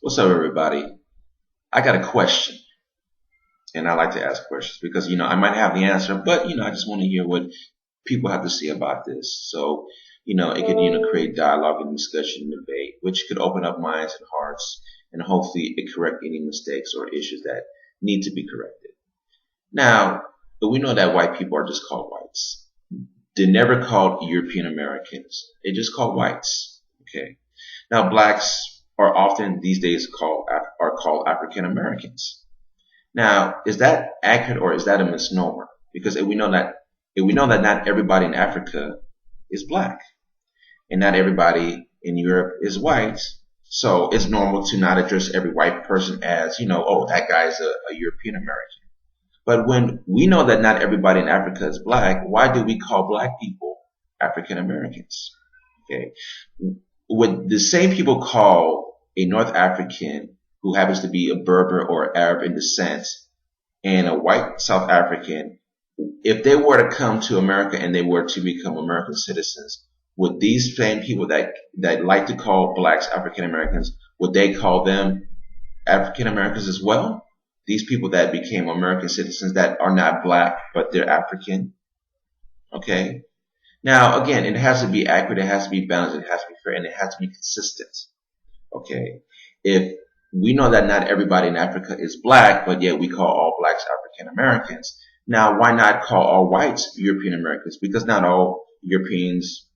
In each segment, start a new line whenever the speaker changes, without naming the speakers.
What's up, everybody? I got a question, and I like to ask questions because I might have the answer, but I just want to hear what people have to say about this. So, it could create dialogue and discussion and debate, which could open up minds and hearts, and hopefully it correct any mistakes or issues that need to be corrected. Now, but we know that white people are just called whites. They're never called European Americans. They're just called whites. Okay. Now, blacks are often these days called African Americans. Now, is that accurate or is that a misnomer? Because if we know that not everybody in Africa is black and not everybody in Europe is white, so it's normal to not address every white person as, oh, that guy's a European American. But when we know that not everybody in Africa is black, why do we call black people African Americans? Okay. Would the same people call a North African who happens to be a Berber or Arab in descent and a white South African, if they were to come to America and they were to become American citizens, would these same people that like to call blacks African Americans, would they call them African Americans as well? These people that became American citizens that are not black, but they're African. Okay. Now, again, it has to be accurate, it has to be balanced, it has to be fair, and it has to be consistent. Okay. If we know that not everybody in Africa is black, but yet we call all blacks African Americans, now why not call all whites European Americans? Because not all Europeans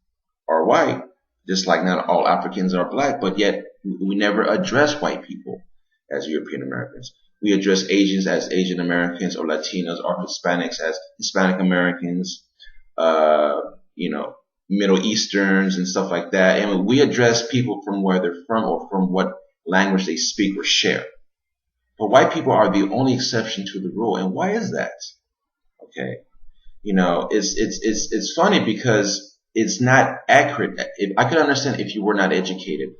are white, just like not all Africans are black, but yet we never address white people as European Americans. We address Asians as Asian Americans or Latinos or Hispanics as Hispanic Americans, Middle Easterns and stuff like that. And we address people from where they're from or from what language they speak or share. But white people are the only exception to the rule. And why is that? Okay. It's funny because it's not accurate. I could understand if you were not educated,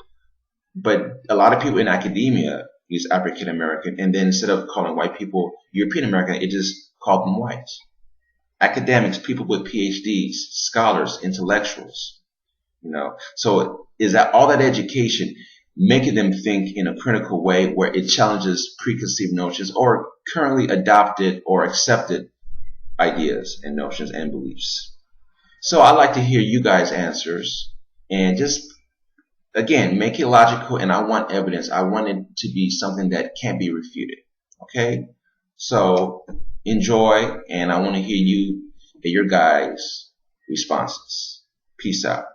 but a lot of people in academia use African American, and then instead of calling white people European American, it just called them white. Academics, people with PhDs, scholars, intellectuals, So is that all that education making them think in a critical way where it challenges preconceived notions or currently adopted or accepted ideas and notions and beliefs? So I'd like to hear you guys' answers and just, again, make it logical, and I want evidence. I want it to be something that can't be refuted. Okay? So enjoy, and I want to hear your guys' responses. Peace out.